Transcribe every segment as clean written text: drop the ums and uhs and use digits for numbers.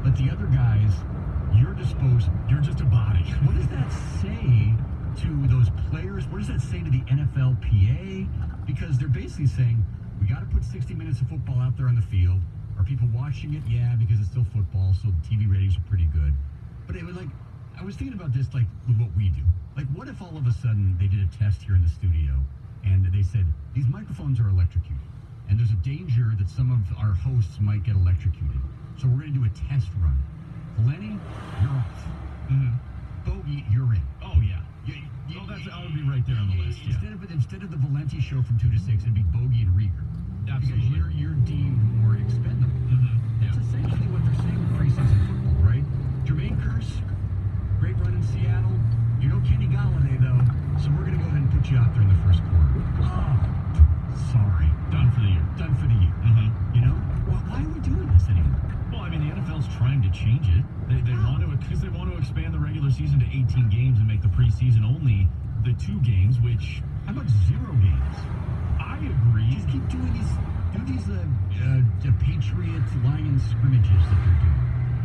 But the other guys, you're disposed. You're just a body. What does that say to those players? What does that say to the NFLPA? Because they're basically saying, we got to put 60 minutes of football out there on the field. Are people watching it? Yeah, because it's still football, so the TV ratings are pretty good. But it was like, I was thinking about this like with what we do. Like, what if all of a sudden they did a test here in the studio and they said, these microphones are electrocuted, and there's a danger that some of our hosts might get electrocuted. So we're going to do a test run. Lenny, you're off. Mm-hmm. Bogey, you're in. Oh, yeah. I would be right there on the list, yeah. Instead of the Valenti show from 2 to 6, it'd be Bogey and Rieger. Absolutely. Because you're deemed more expendable. Mm-hmm. That's essentially what they're saying with preseason football, right? Jermaine Kearse, great run in Seattle. You know Kenny Galladay, though, so we're going to go ahead and put you out there in the first quarter. Oh, sorry. Done for the year. Done for the year. Mm-hmm. You know? Why are we doing this anymore? Well, I mean, the NFL's trying to change it. They want to, because they want to expand the regular season to 18 games and make the preseason only the 2 games, which... How about 0 games? I agree. Just keep doing these Patriot Lions scrimmages that they're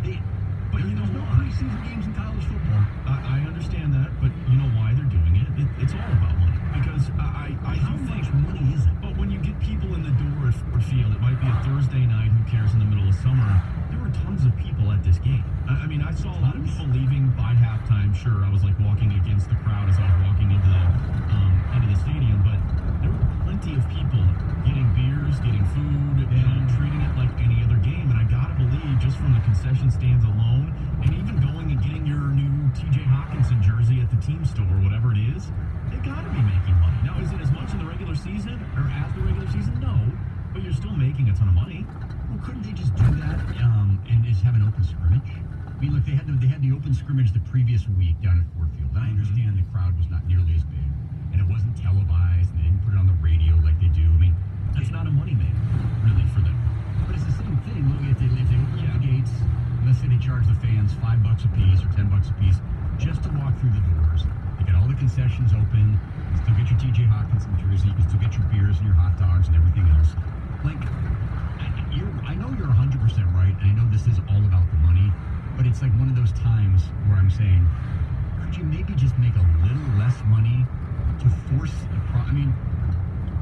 doing. But you know there's no why? preseason games in college football. I understand that, but you know why they're doing it? It's all about money. Because How much money is it? But when you get people in the door at Ford Field, it might be a Thursday night, who cares, in the middle of summer, there were tons of people at this game. I mean, I saw a lot of people leaving by halftime. Sure, I was like walking against the crowd as I was walking into the stadium, but there were plenty of people getting beers, getting food, treating it like any other game. And I gotta believe, just from the concession stands alone, and even going and getting your new TJ Hawkinson jersey at the team store, whatever it is, they gotta be making money. Now, is it as much in the regular season or as the regular season? No, but you're still making a ton of money. Well, couldn't they just do that and just have an open scrimmage? I mean, look, they had the open scrimmage the previous week down at Ford Field. And I understand the crowd was not nearly as big, and it wasn't televised, and they didn't put it on the radio like they do. I mean, that's not a moneymaker, really, for them. But it's the same thing. Look, if they open up the gates, let's say they charge the fans $5 a piece or $10 a piece just to walk through the doors. They get all the concessions open. You can still get your TJ Hawkinson jersey. You can still get your beers and your hot dogs and everything else. Like, I know you're 100% right, and I know this is all about the money, but it's like one of those times where I'm saying, could you maybe just make a little less money to force I mean,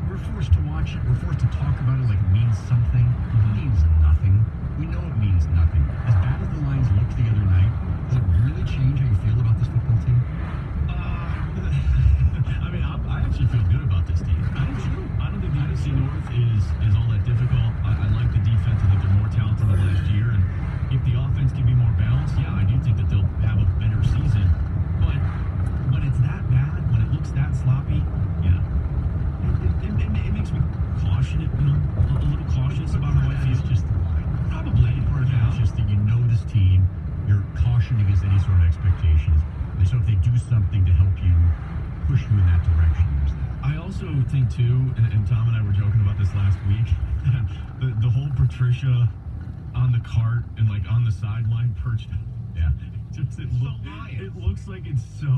we're forced to watch it, we're forced to talk about it like it means something. It means nothing. We know it means nothing. As bad as the Lions looked the other night, does it really change how you feel about this football team? I mean, I actually feel good about this team. I don't think the NFC North is all that difficult. I like the defense. I think they're more talented than last year. And if the offense can be more balanced, yeah, I do think that they'll have a better season. But when it's that bad, when it looks that sloppy, yeah, it makes me cautious, a little cautious about how I feel. It's just the line. Probably. Part of that is just that you know this team, you're cautioned against any sort of expectations. And so if they do something to help you push you in that direction, there's that. I also think too, and Tom and I were joking about this last week, the whole Patricia on the cart and like on the sideline perched. Yeah. It looks like it's so.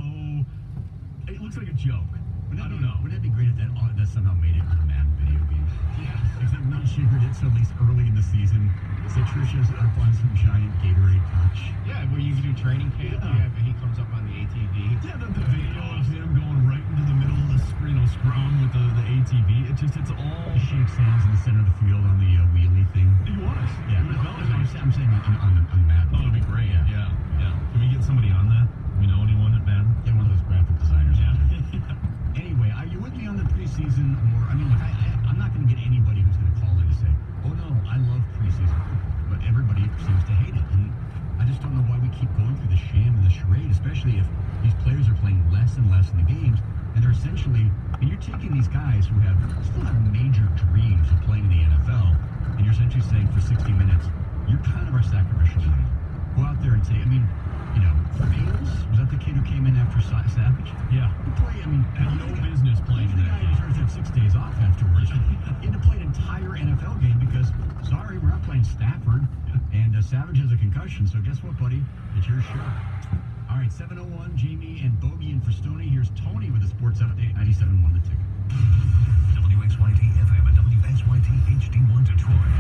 It looks like a joke. I don't know. Wouldn't that be great if that somehow made it into Madden video games? Yeah. Except Will Shiger did so at least early in the season. Patricia's up on some giant Gatorade pouch. Yeah, where you can do training camp. Yeah, but he comes up on the ATV. Yeah, the video of him going right into the middle of the scrum with the ATV. It's all. He shakes hands in the center of the field on the wheelie thing. He was. Yeah, I'm saying on Madden. Oh, it'd be great. Yeah. Can we get somebody on that? We know anyone at Madden? Yeah, one of those graphic designers. Yeah. Anyway, are you with me on the preseason? Or, I mean, look, I'm not going to get anybody who's going to call in and say, oh no, I love preseason football. But everybody seems to hate it. And I just don't know why we keep going through the sham and the charade, especially if these players are playing less and less in the games. And they're essentially, and you're taking these guys who still have major dreams of playing in the NFL, and you're essentially saying for 60 minutes, you're kind of our sacrificial lamb. Go out there and say, I mean, Fales, was that the kid who came in after Savage? Yeah. Who played, had no business playing in that game. He deserves to have 6 days off afterwards. He had to play an entire NFL game because, sorry, we're not playing Stafford, and Savage has a concussion, so guess what, buddy? It's your show. All right, 7:01, Jamie and Bogey in for Stoney. Here's Tony with the Sports Update, 97.1 The Ticket. WXYT FM and WXYT HD1 Detroit.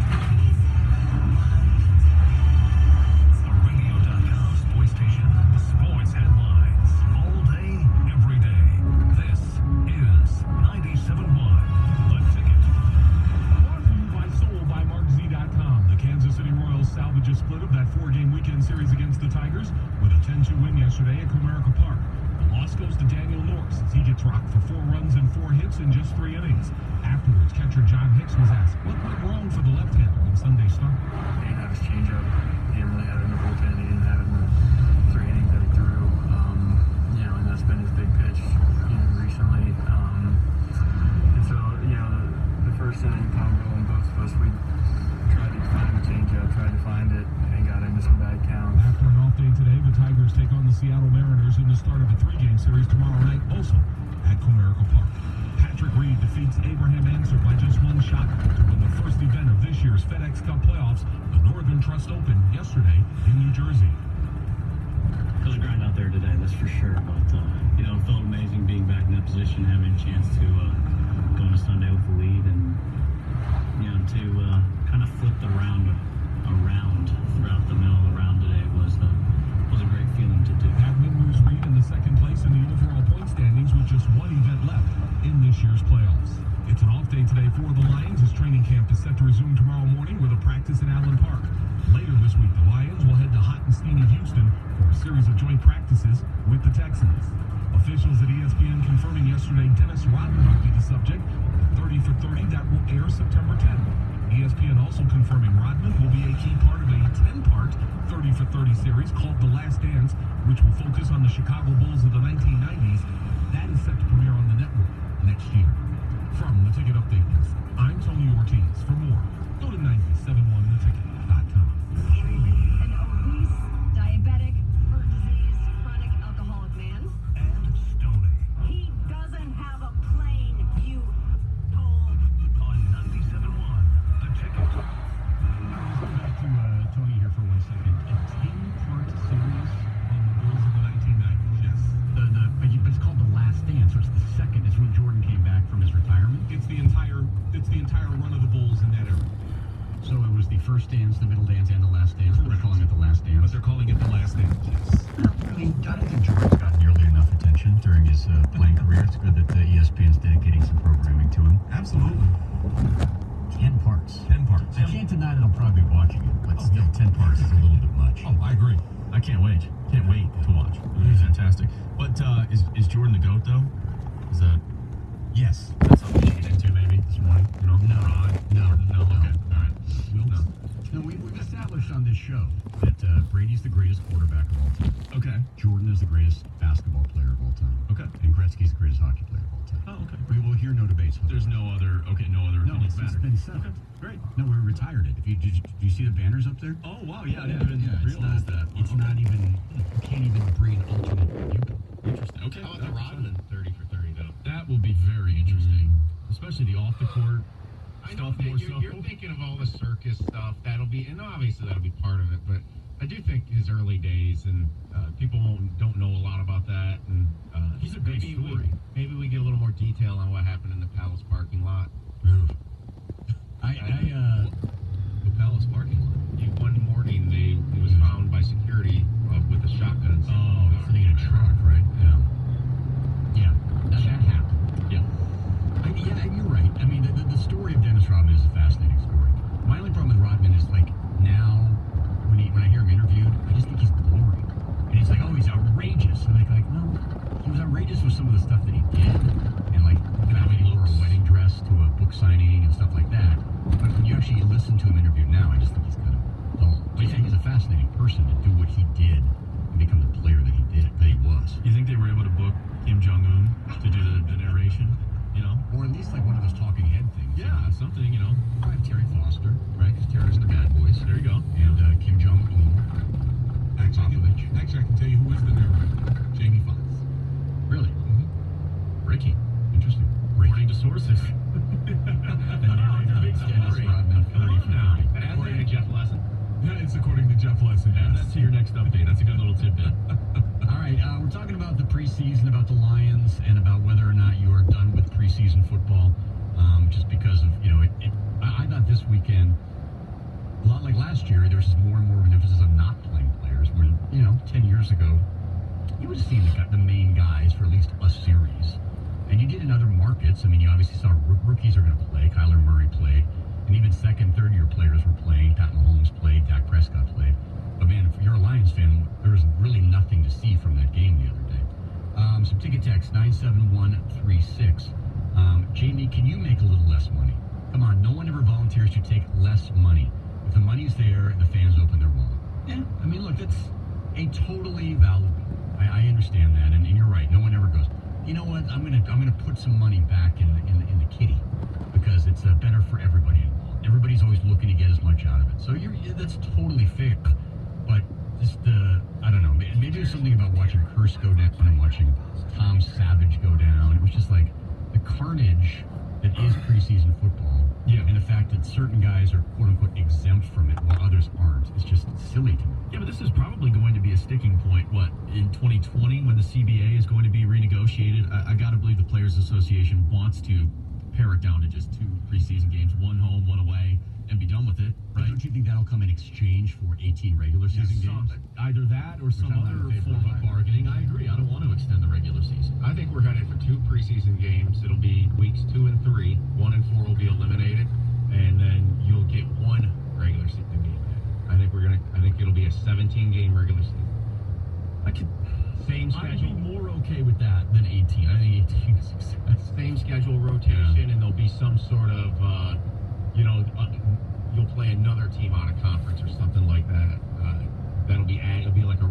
station. Sports headlines. All day, every day. This is 97.1 The Ticket. Brought to you by SoulByMarkZ.com. The Kansas City Royals salvage a split of that 4-game weekend series against the Tigers with a 10-2 win yesterday at Comerica Park. The loss goes to Daniel Norris as he gets rocked for 4 runs and 4 hits in just 3 innings. Afterwards, catcher John Hicks was asked what went wrong for the left-hander in Sunday's start. He didn't have his changeup. He didn't really have it in the bullpen. He didn't have it in the 3 innings that he threw. And that's been his big pitch, recently. And so, the first inning, Pablo and both of us, we tried to find the changeup, tried to find it, and got into some bad counts. After an off day today, the Tigers take on the Seattle Mariners in the start of a 3-game series tomorrow night, also at Comerica Park. Patrick Reed defeats Abraham Answer by just 1 shot to win the first event of this year's FedEx Cup playoffs, the Northern Trust Open, yesterday in New Jersey. It was a grind out there today, that's for sure. But, it felt amazing being back in that position, having a chance to go into Sunday with the lead and, to kind of flip the round around throughout the middle of the round today was a great feeling to do. That win moves Reed in the second place in the overall point standings with just 1 event left in this year's playoffs. It's an off day today for the Lions as training camp is set to resume tomorrow morning with a practice in Allen Park. Later this week, the Lions will head to hot and steamy Houston for a series of joint practices with the Texans. Officials at ESPN confirming yesterday Dennis Rodman might be the subject of the 30 for 30 that will air September 10th. ESPN also confirming Rodman will be a key part of a 10-part 30 for 30 series called The Last Dance, which will focus on the Chicago Bulls of the 1990s. That is set to premiere on the network next year. From the Ticket Update Desk, I'm Tony Ortiz. For more, go to 971theticket.com. An obese, diabetic, heart disease, chronic alcoholic man. And Stoney. He doesn't have a plane, you told. On 97.1 The Ticket. Go back to Tony here for 1 second. A 10-part series on the Bulls of the 1990s. Yes. But it's called The Last Dance, so it's the second. It's when Jordan came back from his retirement. It's the entire run of the Bulls in that era. So it was the first dance, the middle dance, and the last dance. But they're calling it The Last Dance. But they're calling it The Last Dance, yes. I mean, I don't think Jordan's got nearly enough attention during his playing career. It's good that ESPN's dedicating some programming to him. Absolutely. 10 parts. 10 parts. I can't deny that I'll probably be watching it, but still, 10 parts is a little bit much. Oh, I agree. I can't wait. Can't wait to watch. It's fantastic. But is Jordan the GOAT, though? Is that... Yes. That's something you get into maybe this morning? No. No. Okay. All right. No. No, we've established on this show that Brady's the greatest quarterback of all time. Okay. Jordan is the greatest basketball player of all time. Okay. And Gretzky's the greatest hockey player of all time. Oh, okay. We will hear no debates. There's no other No, opinions it's matter. been said. Okay. Great. No, we retired it. Did you see the banners up there? Oh, wow. Yeah, I didn't even realize that. It's Okay. not even, you can't even bring alternate view. Interesting. Okay. How about the Rodman 30 for 30, though? That will be very interesting. Especially the off-the-court I know stuff that more so. you're thinking of all the circus stuff. That'll be, and obviously that'll be part of it, but I do think his early days, and people don't know a lot about that, and He's a good story. Maybe we get a little more detail on what happened in the Palace parking lot. The Palace parking lot. One morning, he was found by security with a shotgun. Oh, sitting in a truck, right? Yeah. That happened. Yeah. You're right. I mean, the story of Dennis Rodman is a fascinating story. My only problem with Rodman is, like, now, when I hear him interviewed, I just think he's boring. And he's like, oh, he's outrageous. And like, no, he was outrageous with some of the stuff that he did. And, like, how he wore a wedding dress to a book signing and stuff like that. But when you actually listen to him interviewed now, I just think he's kind of dull. But I think he's a fascinating person to do what he did and become the player that he was. You think they were able to book Kim Jong-un to do the narration? Or at least like one of those talking head things. Yeah, something, I have Terry Foster, right? Because Terry's in the Bad Boys. There you go. And Kim Jong-un. Actually, I can tell you who is the narrator. Jamie Foxx. Really? Mm-hmm. Ricky. Interesting. According to sources. Big story. According to Jeff Lesson. Yeah, it's according to Jeff Lesson. And that's your next update. That's a good little tidbit. All right, we're talking about the preseason, about the Lions, and about whether or not you are done with preseason football. Just because of, I thought this weekend A lot like last year, there was just more and more of an emphasis on not playing players. When 10 years ago, you would have seen the main guys for at least a series. And you did in other markets. I mean, you obviously saw rookies are going to play. Kyler Murray played. And even second, third-year players were playing. Pat Mahomes played. Dak Prescott played. But, man, if you're a Lions fan, there was really nothing to see from that game the other day. Some ticket text, 97136. Jamie, can you make a little less money? Come on, no one ever volunteers to take less money. If the money's there, the fans open their wallet. Yeah, I mean, look, that's a totally valid. I understand that, and you're right. No one ever goes, you know what? I'm gonna put some money back in the kitty because it's better for everybody involved. Everybody's always looking to get as much out of it. So that's totally fair. But just I don't know. Maybe there's something about watching Curse go down and watching Tom Savage go down. It was just like the carnage that is preseason football. Yeah. And the fact that certain guys are quote unquote exempt from it while others aren't. It's just silly to me. Yeah, but this is probably going to be a sticking point, in 2020 when the CBA is going to be renegotiated. I got to believe the Players Association wants to pare it down to just 2 preseason games, 1 home, 1 away, and be done with it, But right? don't you think that'll come in exchange for 18 regular season games? Either that or some I'm not in other favor of form of that. bargaining. I agree. I don't want to extend the regular season. I think we're headed for 2 preseason games. It'll be weeks 2 and 3. 1 and 4 will be eliminated, and then you'll get 1 regular season game. I think it'll be a 17-game regular season. Same I'd be schedule. more okay with that than 18. I think 18 is success. Same schedule rotation, and there'll be some sort of, you'll play another team out of conference or something like that. It'll be like a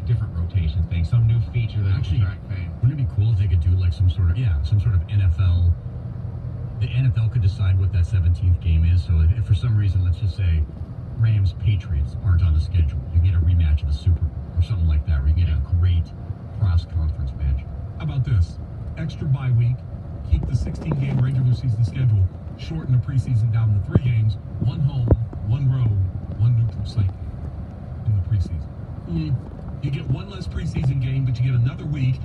different rotation thing, some new feature that Actually, will attract fans. Wouldn't it be cool if they could do like some sort of NFL? The NFL could decide what that 17th game is. So if for some reason, let's just say Rams Patriots aren't on the schedule, you get a rematch of the Super Bowl or something like that, where you get a great cross-conference match. How about this? Extra bye week, keep the 16-game regular season schedule, shorten the preseason down to 3 games, 1 home, 1 road, 1 neutral site in the preseason. You get 1 less preseason game, but you get another week.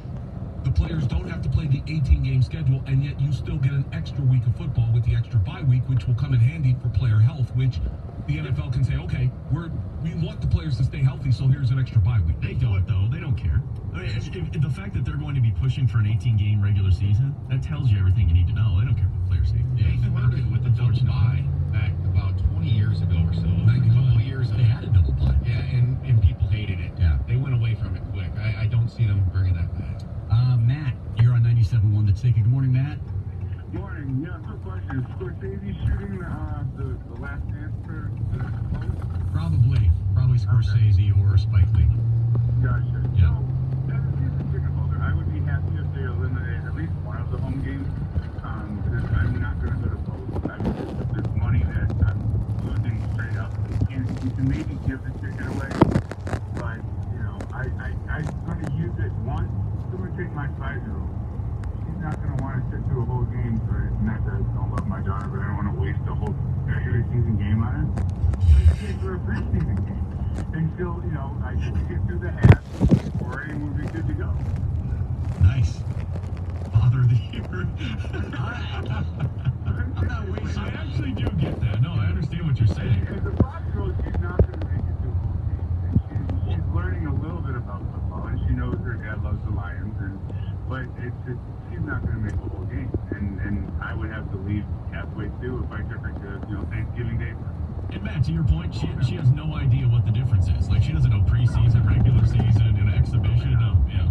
The players don't have to play the 18-game schedule, and yet you still get an extra week of football with the extra bye week, which will come in handy for player health, which the NFL can say, okay, we want the players to stay healthy, so here's an extra bye week. They do it, though. They don't care. I mean, if the fact that they're going to be pushing for an 18-game regular season, that tells you everything you need to know. They don't care about player safety. They flirted with the double bye back about 20 years ago or so. A couple of years They had a double bye. Yeah, and people hated it. Yeah. They went away from it quick. I don't see them bringing that back. Matt, you're on 97.1 The Ticket. Good morning, Matt. Morning. Yeah, quick question. Is Scorsese shooting the last dance for the Post? Probably Scorsese or Spike Lee. Gotcha. Yeah. So, as a season ticket holder, I would be happy if they eliminated at least one of the home games. Because I'm not going to go to both. I mean, there's money that I'm losing straight up. You can maybe give the ticket away, but I'm going to use it once. I'm going to take my 5-year-old. She's not going to want to sit through a whole game. Not that I don't love my daughter, but I don't want to waste a whole regular season game on it. Let's take her a preseason game. And she'll, I just get through the half, or and we'll be good to go. Nice. Father of the year. I'm not wasting. I actually do get that. No, I understand what you're saying. As a 5-year-old, she's not going to make it to a whole game. And she's learning a little bit about football, and she knows her dad loves the Lions, but she's not going to make a whole game. And I would have to leave halfway through if I took her to, Thanksgiving Day. And Matt, to your point, she has no idea what the difference is. Like, she doesn't know preseason, regular season, and exhibition. No, yeah.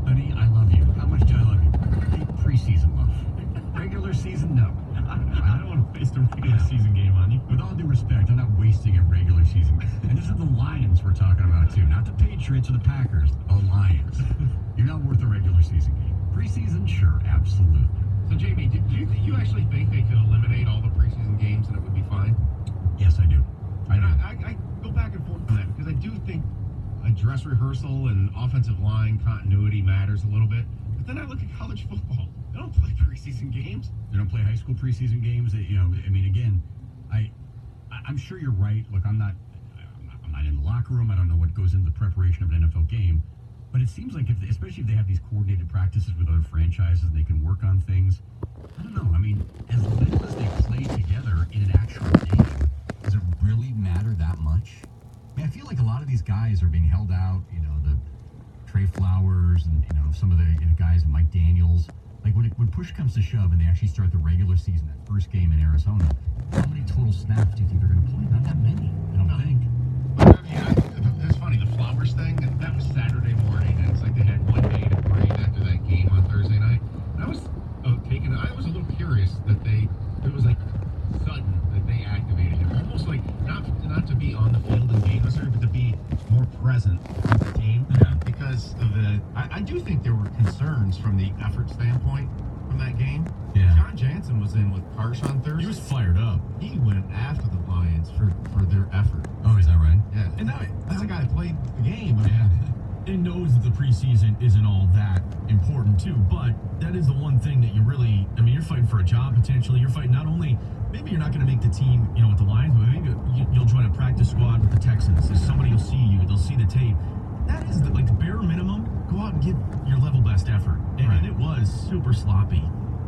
Honey, I love you. How much do I love you? Preseason love. Regular season, no. I don't want to waste a regular season game on you. With all due respect, I'm not wasting a regular season. And this is the Lions we're talking about, too. Not the Patriots or the Packers. The Lions. You're not worth a regular season game. Preseason, sure, absolutely. So, Jamie, do you actually think they could eliminate all the preseason games and it would be fine? Yes, I do. I And do. I go back and forth on that because I do think a dress rehearsal and offensive line continuity matters a little bit. But then I look at college football. They don't play preseason games. They don't play high school preseason games. Again, I'm sure you're right. Look, I'm not in the locker room. I don't know what goes into the preparation of an NFL game. But it seems like, especially if they have these coordinated practices with other franchises and they can work on things, I don't know. I mean, as little as they play together in an actual game, is it really matter that much? I mean, I feel like a lot of these guys are being held out, the Trey Flowers and, some of the guys, Mike Daniels. Like, when push comes to shove and they actually start the regular season, that first game in Arizona, how many total snaps do you think they're going to play? Not that many, I don't think. But I mean, it's funny, the Flowers thing, that was Saturday morning, and it's like they had one day to breathe after that game on Thursday night. And I was a little curious that it was like sudden that they activated him. Almost like, not to be on the field in game necessarily, but to be more present with the team. Yeah. Because of I do think there were concerns from the effort standpoint from that game. Yeah. John Jansen was in with Karsh on Thursday. He was fired up. He went after the Lions for their effort. Oh, is that right? Yeah. And that's a guy that played the game. Yeah. And knows that the preseason isn't all that important too, but that is the one thing that you're fighting for a job potentially. You're fighting not only, maybe you're not going to make the team, with the Lions, but maybe you'll join a practice squad with the Texans. Somebody will see you, they'll see the tape. That is the bare minimum. Go out and give your level best effort. And it was super sloppy.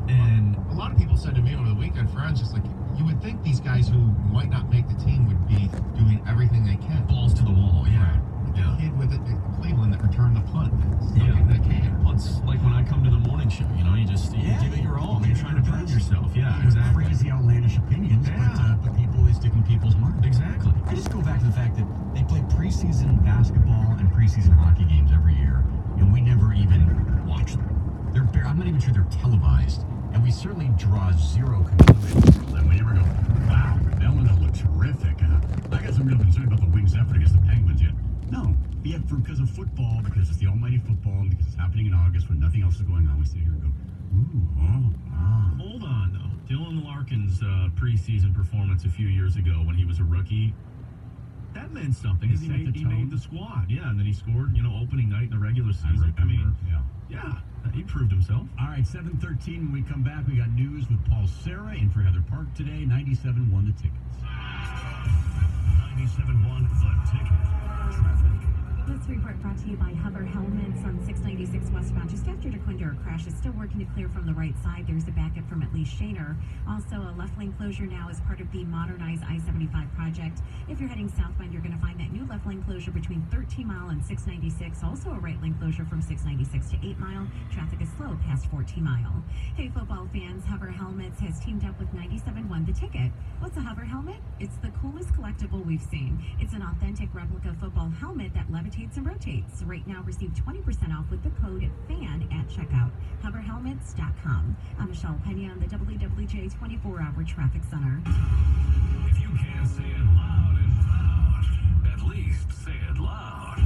And a lot of people said to me over the weekend, friends, just like, you would think these guys who might not make the team would be doing everything they can. balls to the wall, yeah. The kid with it at Cleveland that returned the punt. That can. Well, it's like when I come to the morning show, you give it your all. You're trying to prove yourself. Yeah, exactly. Crazy, outlandish opinions, but people, they stick in people's minds. Exactly. I just go back to the fact that they play preseason basketball and preseason hockey games every year, and we never even watch them. I'm not even sure they're televised, and we certainly draw zero conclusions from them. We never go, wow, that one looked terrific. I got some real concern about the Wings' effort against the Penguins yet. No, because of football, because it's the almighty football, and because it's happening in August when nothing else is going on, we sit here and go, Hold on, though. Dylan Larkin's preseason performance a few years ago when he was a rookie, that meant something. He He set made the squad, yeah, and then he scored, opening night in the regular season. Yeah, he proved himself. All right, 7:13. When we come back, we got news with Paul Serra in for Heather Park today. 97.1 The Tickets. 97.1 The Ticket. Traffic. This report brought to you by Hover Helmets on 696 westbound. Just after DeQuinder, a crash is still working to clear from the right side. There's a backup from at least Shaner. Also, a left lane closure now as part of the modernized I-75 project. If you're heading southbound, you're going to find that new left lane closure between 13 Mile and 696. Also, a right lane closure from 696 to 8 Mile. Traffic is slow past 14 Mile. Hey, football fans, Hover Helmets has teamed up with 97.1 The Ticket. What's a Hover Helmet? It's the coolest collectible we've seen. It's an authentic replica football helmet that levitates and rotates. Right now, receive 20% off with the code FAN at checkout. HoverHelmets.com. I'm Michelle Pena on the WWJ 24-hour traffic center. If you can't say it loud and proud, at least say it loud.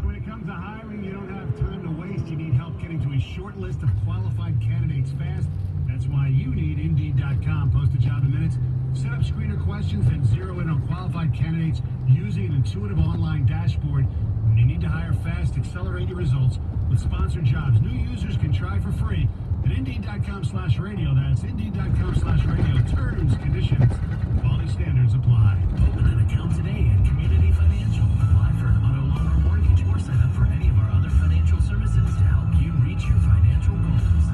When it comes to hiring, you don't have time to waste. You need help getting to a short list of qualified candidates fast. That's why you need Indeed.com. Post a job in minutes. Set up screener questions and zero in on qualified candidates using an intuitive online dashboard. When you need to hire fast, accelerate your results with sponsored jobs. New users can try for free at Indeed.com/radio. That's Indeed.com/radio. Terms, conditions, quality standards apply. Open an account today at Community Financial. Apply for an auto loan or mortgage or sign up for any of our other financial services to help you reach your financial goals.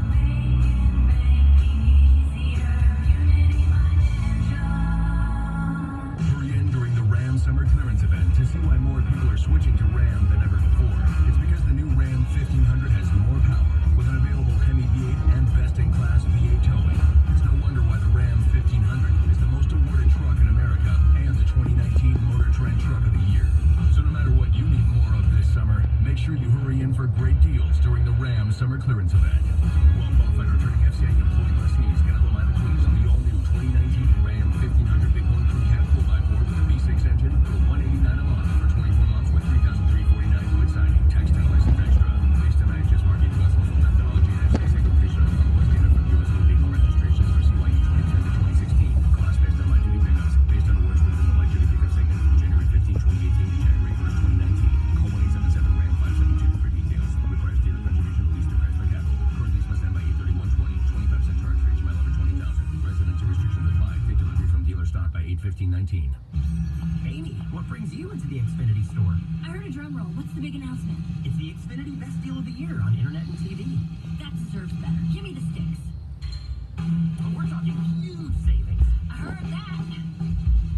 Summer clearance event to see why more people are switching to Ram than ever before. It's because the new Ram 1500 has more power with an available Hemi V8 and best-in-class V8 towing. It's no wonder why the Ram 1500 is the most awarded truck in America and the 2019 Motor Trend Truck of the Year. So no matter what you need more of this summer, make sure you hurry in for great deals during the Ram Summer Clearance event. Well-qualified returning FCA employee lessees get automatic lease on the all-new 2019 Ram 1500 Big One Crew Cab 4x4 with a V6 engine for $189 a month for 24 months with $3,349 with signing. Tax and license extra. Based on IHS market US local methodology and FCA segmentation of Northwest data from US vehicle registrations for CYE 2010 to 2016. Class based on light duty pickups. Based on awards within the light duty pickup segment from January 15, 2018 to January 1st, 2019. Call 1-877 RAM 572 for details. Requires dealer contribution to lease through Chrysler Capital. Current lease must end by 8/31/20. 25% charge for each mile over 20,000. Residential restrictions apply. Take delivery from dealer stock by 8/15/19. Amy, what brings you into the Xfinity store? I heard a drum roll. What's the big announcement? It's the Xfinity Best Deal of the Year on internet and TV. That deserves better. Give me the sticks. But we're talking huge savings. I heard that.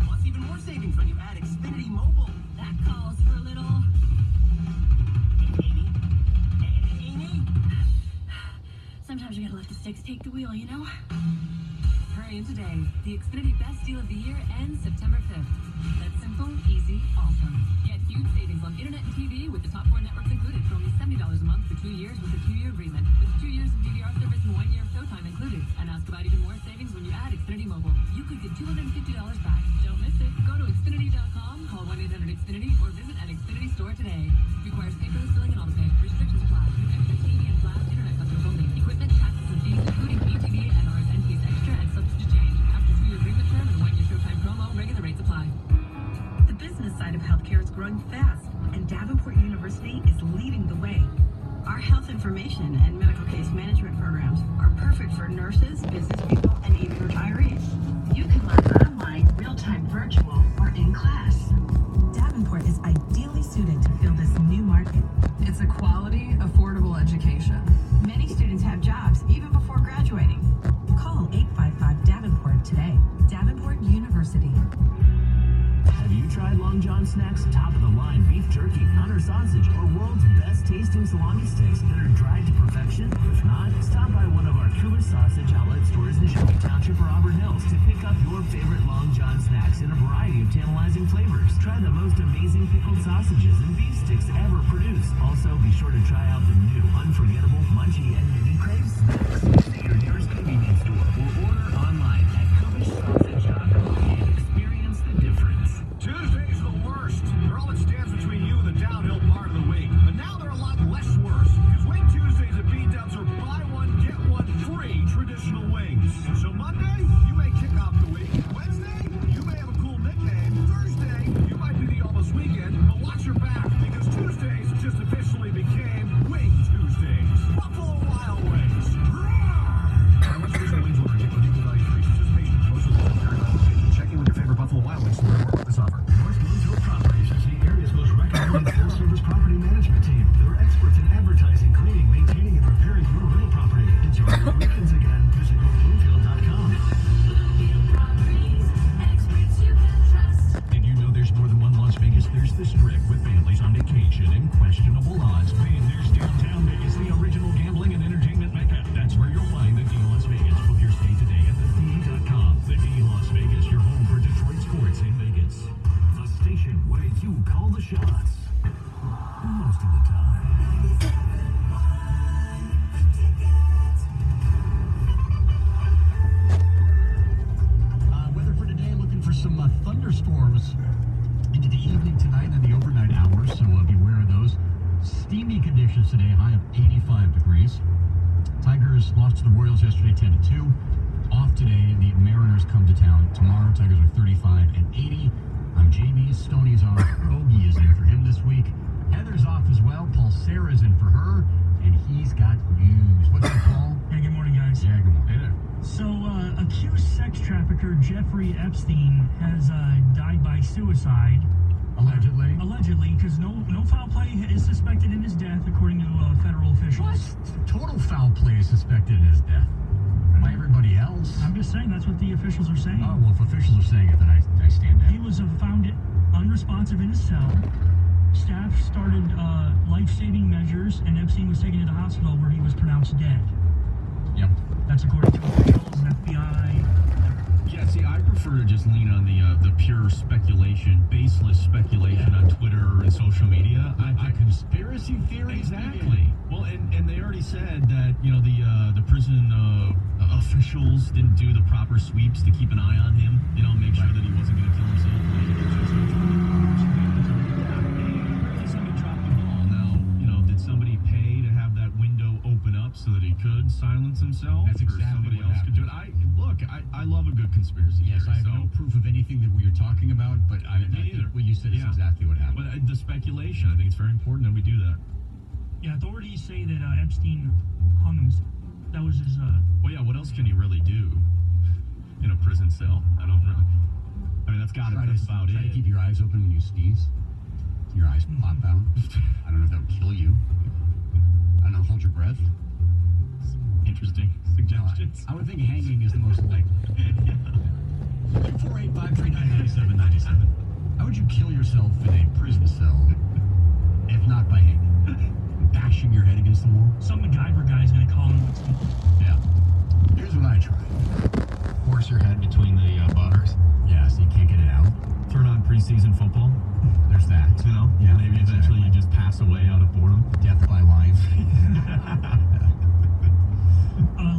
Plus even more savings when you add Xfinity Mobile. That calls for a little. Amy? Sometimes you gotta let the sticks take the wheel, you know? Hurry in today. The Xfinity Best Deal of the Year ends September 5th. That's simple, easy, awesome. Get huge savings on internet and TV with the top 4 networks included for only $70 a month for 2 years with a 2-year agreement. With 2 years of DVR service and 1 year of showtime included. And ask about even more savings when you add Xfinity Mobile. You could get $250 back. Don't miss it. Go to Xfinity.com, call 1-800-XFINITY, or visit an Xfinity store today. Requires paperless billing and autopay. Restrictions apply. New extra TV and flash internet customers only. Equipment, taxes, and fees, including ETV and RSNPs extra and subject to change. After 2-year agreement term and 1 year showtime promo, regular rates apply. The business side of healthcare is growing fast, and Davenport University is leading the way. Our health information and medical case management programs are perfect for nurses, business people, and even retirees. You can learn online, real-time, virtual, or in class. Davenport is ideally suited to fill this new market. It's a quality, affordable education. Many students have jobs even before graduating. Call 855-DAVENPORT today. Davenport University. Have you tried Long John Snacks' top-of-the-line beef jerky, hunter sausage, or world's best-tasting salami sticks that are dried to perfection? If not, stop by one of our coolest sausage outlet stores in Shelby Township or Auburn Hills to pick up your favorite Long John Snacks in a variety of tantalizing flavors. Try the most amazing pickled sausages and beef sticks ever produced. Also, be sure to try out the new, unforgettable, munchy, and mini crave snacks. Visit your nearest convenience store or order online at CovishSausage.com and experience the difference. Tuesdays are the worst. They're all that stands between you and the downhill part of the week. But now they're a lot less worse. Because Wing Tuesdays at B-Dubs are buy one, get one free traditional wings. So Monday, you may kick off the week. Wednesday, you may have a cool nickname. Thursday, you might be the almost weekend. But watch your back, because Tuesdays just officially became Wing Tuesdays. Buffalo Wild Wings. How much traditional wings will reject with equal value free participation in promotional very location. Check in with your favorite Buffalo Wild Wings to learn more about this offer. North Bloomfield Properties is the area's most recommended full-service property management team. They're experts in advertising, cleaning, maintaining, and repairing your rental property. Enjoy your weekends again. Visit NorthBloomfield.com. Did you know there's more than one Las Vegas? There's the Strip with families on vacation and questionable odds. And there's downtown Vegas, the original gambling and entertainment mecca. That's where you'll find the D Las Vegas. Book your stay today at thed.com. The D Las Vegas, your home for Detroit sports in Vegas. The station where you call the shots. Most of the time. Weather for today, looking for some thunderstorms into the evening tonight and the overnight hours, so beware of those. Steamy conditions today, high of 85 degrees. Tigers lost to the Royals yesterday 10-2. Off today, the Mariners come to town. Tomorrow, Tigers are 35 and 80. I'm Jamie. Stoney's off. Ogie is in for him this week. Heather's off as well. Paul Sarah's in for her, and he's got news. What's up, Paul? Hey, good morning, guys. Yeah, good morning. Hey there. So, accused sex trafficker Jeffrey Epstein has died by suicide. Allegedly? Allegedly, because no foul play is suspected in his death, according to federal officials. What? Total foul play is suspected in his death. By everybody else? I'm just saying, that's what the officials are saying. Oh, well, if officials are saying it, then I stand down. He was found unresponsive in his cell. Staff started life-saving measures, and Epstein was taken to the hospital where he was pronounced dead. Yep. That's according to officials and FBI. Yeah, see, I prefer to just lean on the pure speculation, baseless speculation on Twitter and social media. A conspiracy theory? Exactly. Well, and they already said that, you know, the prison officials didn't do the proper sweeps to keep an eye on him, you know, make sure that he wasn't going to kill himself. Somebody dropped the ball. Now, you know, did somebody pay to have that window open up so that he could silence himself? That's exactly somebody else could do it. I love a good conspiracy Yes, theory. I have no proof of anything that we are talking about, but I think what you said is exactly what happened. But the speculation, I think it's very important that we do that. Yeah, authorities say that Epstein hung himself. That was his... Well, yeah, what else can he really do in a prison cell? I don't really... I mean, that's about it. Try to keep your eyes open when you sneeze. Your eyes pop out. I don't know if that would kill you. I don't know, hold your breath. And interesting suggestions. I would think hanging is the most likely. 248-539-9797. How would you kill yourself in a prison cell, if not by hanging? Bashing your head against the wall? Some MacGyver guy's gonna call him. Yeah. Here's what I try. Force your head between the bars. Yeah, so you can't get it out. Turn on preseason football. There's that. You know? Yeah, Maybe eventually you just pass away out of boredom. Death by lions.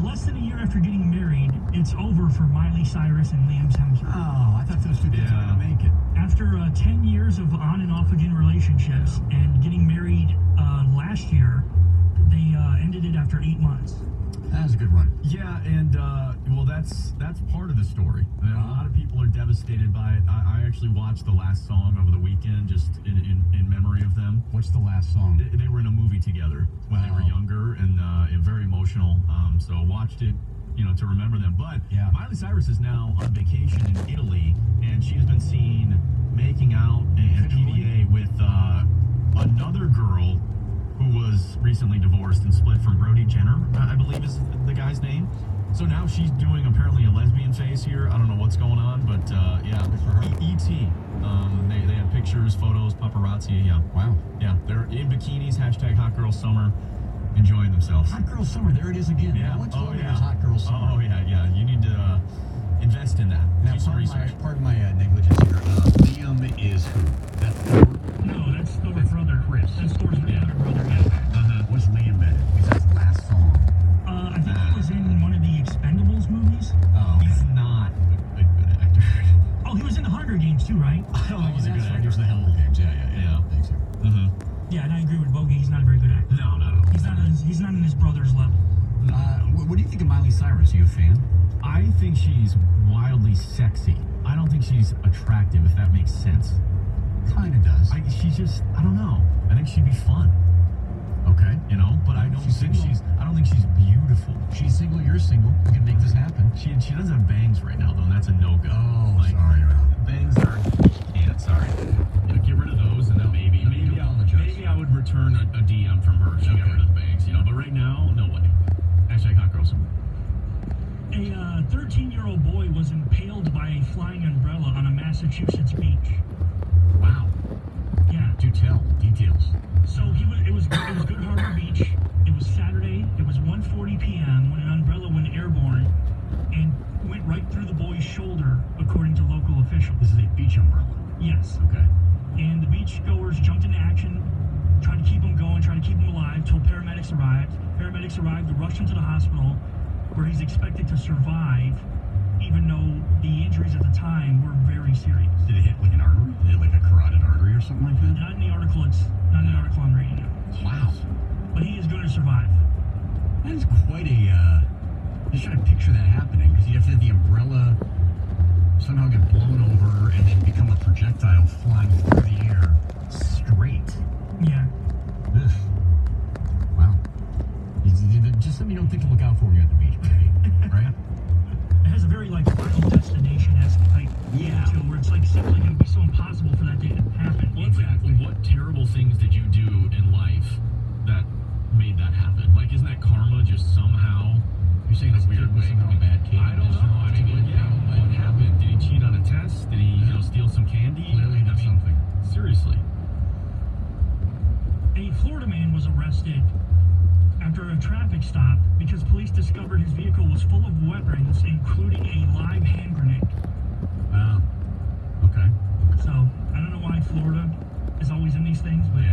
Less than a year after getting married, it's over for Miley Cyrus and Liam Hemsworth. Oh, I thought those two kids were gonna make it. After 10 years of on and off again relationships and getting married last year, they ended it after 8 months. That was a good run. Yeah, and well, that's part of the story. And a lot of people are devastated by it. I actually watched the last song over the weekend, just in memory of them. What's the last song? They were in a movie together when they were younger, and very emotional. So watched it, to remember them. But Miley Cyrus is now on vacation in Italy, and she has been seen making out and PDA with another girl who was recently divorced and split from Brody Jenner, I believe is the guy's name. So now she's doing apparently a lesbian phase here. I don't know what's going on, but E.T. They had pictures, photos, paparazzi. Yeah. Wow. Yeah, they're in bikinis. #Hot Girl Summer, enjoying themselves. Hot Girl Summer. There it is again. Yeah. What's Oh, going yeah. on with Hot Girl Summer? Oh yeah. You need to invest in that. Now, Do some research. pardon my negligence here. Liam is who? That's Thor? No, that's Thor's brother. Chris. That's Thor's younger brother. Yeah. What's Liam been in? Because that's the last song. I think he was in one of the Expendables movies. Oh, okay. He's not a good actor. Oh, he was in the Hunger Games too, right? I don't think he's a good That's right. actor. There's the Hunger Games. Yeah. Thanks, sir. Yeah, and I agree with Bogey. He's not a very good actor. No, not at all. He's not in his brother's level. What do you think of Miley Cyrus? Are you a fan? I think she's wildly sexy. I don't think she's attractive, if that makes sense. Kind of does. I don't know. I think she'd be fun. Okay. But I don't think single. I don't think she's beautiful. She's single. You're single. We can make this happen. She doesn't have bangs right now, though, and that's a no-go. Oh, sorry, Ralph. Bangs are sorry. Get rid of those, and then maybe I would return a DM from her if she got rid of the bangs, But right now, no way. #Hot Girl Summer. A 13-year-old boy was impaled by a flying umbrella on a Massachusetts beach. Wow. Yeah. Do tell. Details. So it was Good Harbor Beach. It was Saturday. It was 1:40 p.m. when an umbrella went airborne and went right through the boy's shoulder, according to local officials. This is a beach umbrella. Yes. Okay. And the beachgoers jumped into action, tried to keep him going, tried to keep him alive, till paramedics arrived. Paramedics arrived to rush him to the hospital, where he's expected to survive, even though the injuries at the time were very serious. Did it hit like an artery? Did it hit like a carotid artery or something like that? Not in the article. Not in the article I'm reading now. Wow. But he is going to survive. That is quite a. Just trying to picture that happening, because you have to have the umbrella somehow get blown over and then become a projectile flying through the air straight. Yeah. Ugh. Wow. Just something you don't think to look out for when you're at the beach, maybe. Right? It has a very Final Destination-esque type feel, where it's it would be so impossible for that day to happen. Well, exactly. What terrible things did you do in life that made that happen? Isn't that karma just somehow? You're saying this weird was somehow a bad kid? I don't know. What happened? Did he cheat on a test? Did he, steal some candy? Clearly did something. Seriously. A Florida man was arrested after a traffic stop because police discovered his vehicle was full of weapons, including a live hand grenade. Okay. So, I don't know why Florida is always in these things, but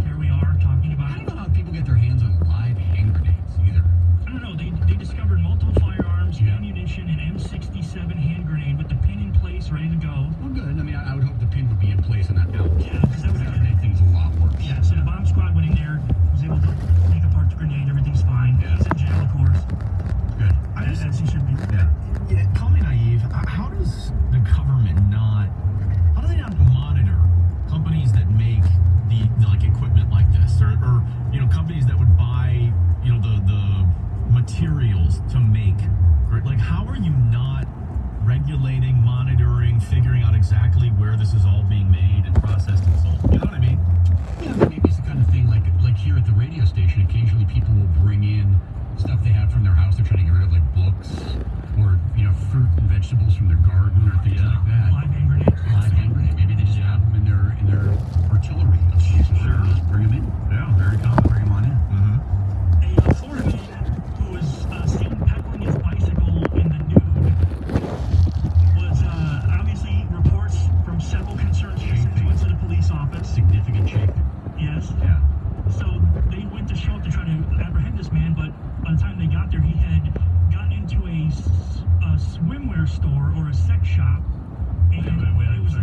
here we are talking about I don't know how people get their hands on live hand grenades either. I don't know, they discovered multiple firearms, ammunition, an M67 hand grenade with the pin in place, ready to go. Well, good. I mean, I would hope the pin would be in place and not out. Yeah, because that would make things a lot worse. Yeah, so the bomb squad went in there, was able to take apart the grenade, everything's fine. Yeah. He's in jail, of course. Good. As he should be. Yeah, call me naive. How does the government how do they not monitor companies that make the equipment like this, or companies that would buy the materials to make? How are you not regulating, monitoring, figuring out exactly where this is all being made and processed and sold? You know what I mean? Yeah, maybe it's the kind of thing like here at the radio station. Occasionally, people will bring in stuff they have from their vegetables from their garden or things like that. Live hand grenades. Live hand grenade. Maybe they just have them in their artillery. Sure. Just bring them in. Yeah, very common. Bring them on in. A Florida man who was seen pedaling his bicycle in the nude was obviously reports from several concerned citizens went to the police office. Significant chafing. Yes. Yeah. So they went to show up to try to apprehend this man, but by the time they got there, he had gotten into a swimwear store or a sex shop, and it was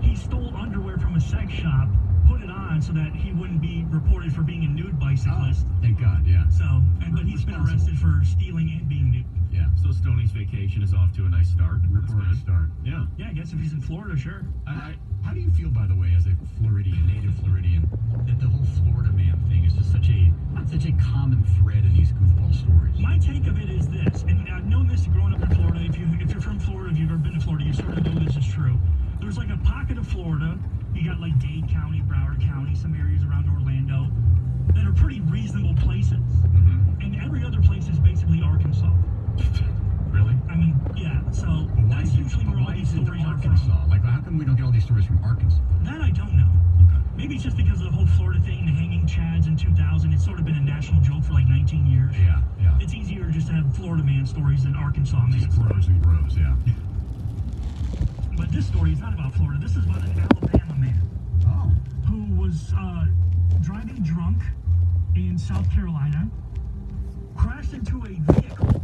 he stole underwear from a sex shop, put it on so that he wouldn't be reported for being a nude bicyclist. Thank God, yeah. So, but he's been arrested for stealing and being nude. Yeah. So Stoney's vacation is off to a nice start. Reported start. Yeah. Yeah, I guess if he's in Florida, sure. How do you feel, by the way, as a Floridian, native Floridian, that the whole Florida man thing is just such a common thread in these goofball stories? My take of it is this, and I've known this growing up in Florida. If you're from Florida, if you've ever been to Florida, you sort of know this is true. There's like a pocket of Florida. You got like Dade County, Broward County, some areas around Orlando that are pretty reasonable places. And every other place is basically Arkansas. Really? I mean, yeah. So that's usually where all these stories are from. Arkansas? Like, how come we don't get all these stories from Arkansas? That I don't know. Maybe it's just because of the whole Florida thing, the hanging chads in 2000. It's sort of been a national joke for like 19 years. Yeah. It's easier just to have Florida man stories than Arkansas man. Just grows and grows, yeah. But this story is not about Florida. This is about an Alabama man. Oh. Who was driving drunk in South Carolina, crashed into a vehicle,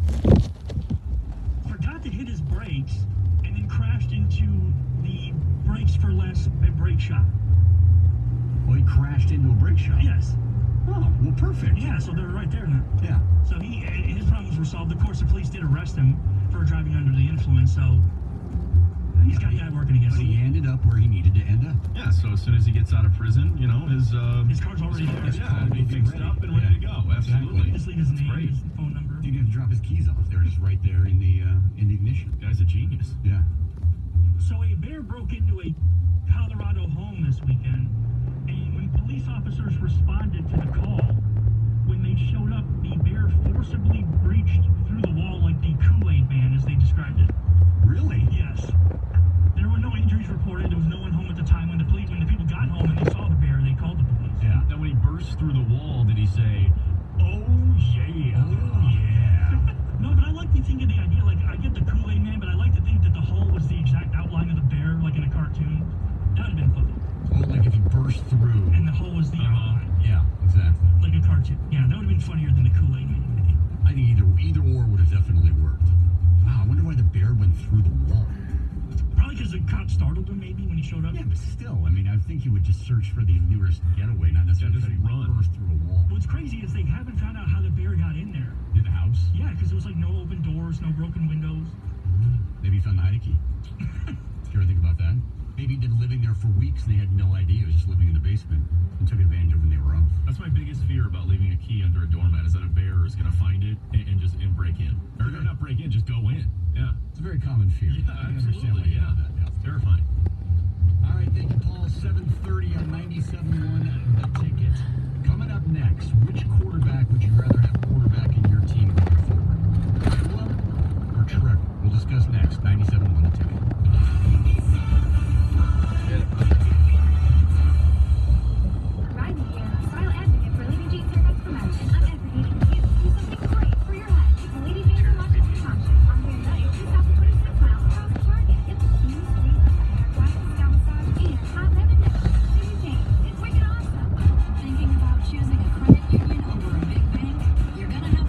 forgot to hit his brakes, and then crashed into the Brakes for Less brake shop. Well, he crashed into a brake shop? Yes. Oh, well, perfect. Yeah, so they're right there now. Yeah. So his problems were solved. Of course, the police did arrest him for driving under the influence, so he's got that working against But him. he ended up where he needed to end up. Yeah, so as soon as he gets out of prison, you know, his car's already there. Yeah, it'll be fixed up and ready to go. Absolutely. Just leave his name, Great. his phone number. He didn't have to drop his keys off. They're just right there in the ignition. Guy's a genius. Yeah. So a bear broke into a Colorado home this weekend, and when police officers responded to the call, when they showed up, the bear forcibly breached through the wall like the Kool-Aid Man, as they described it. Really? Yes. There were no injuries reported. There was no one home at the time. When the people got home and they saw the bear, they called the police. Yeah. Now, when he burst through the wall, did he say, "Oh yeah"? Oh yeah. No, but I like to think of the idea, like, I get the Kool-Aid Man, but I like to think that the hole was the exact outline of the bear, like in a cartoon. That would have been funny. Oh, like if he burst through. And the hole was the outline. Yeah, exactly. Like a cartoon. Yeah, that would have been funnier than the Kool-Aid Man, I think. I think either or would have definitely worked. Wow, I wonder why the bear went through the wall. Probably because the cop startled him, maybe, when he showed up. Yeah, but still, I mean, I think he would just search for the nearest getaway, not necessarily just run. burst through a wall. What's crazy is they haven't found out how the bear got in there. In the house? Yeah, because there was like no open doors, no broken windows. Maybe he found the hiding key. Did you ever think about that? Maybe he'd been living there for weeks and they had no idea he was just living in the basement and took advantage of when they were off. That's my biggest fear about leaving a key under a doormat, is that a bear is going to find it and just break in. Or not break in, just go in. Yeah. It's a very common fear. Yeah, I can understand why absolutely. you Yeah. have that. Yeah. It's terrifying. All right, thank you, Paul. 7:30 on 97.1 The Ticket. Coming up next, which quarterback would you rather have quarterback in your team going forward? Tua or Trevor? We'll discuss next. 97.1 The Ticket.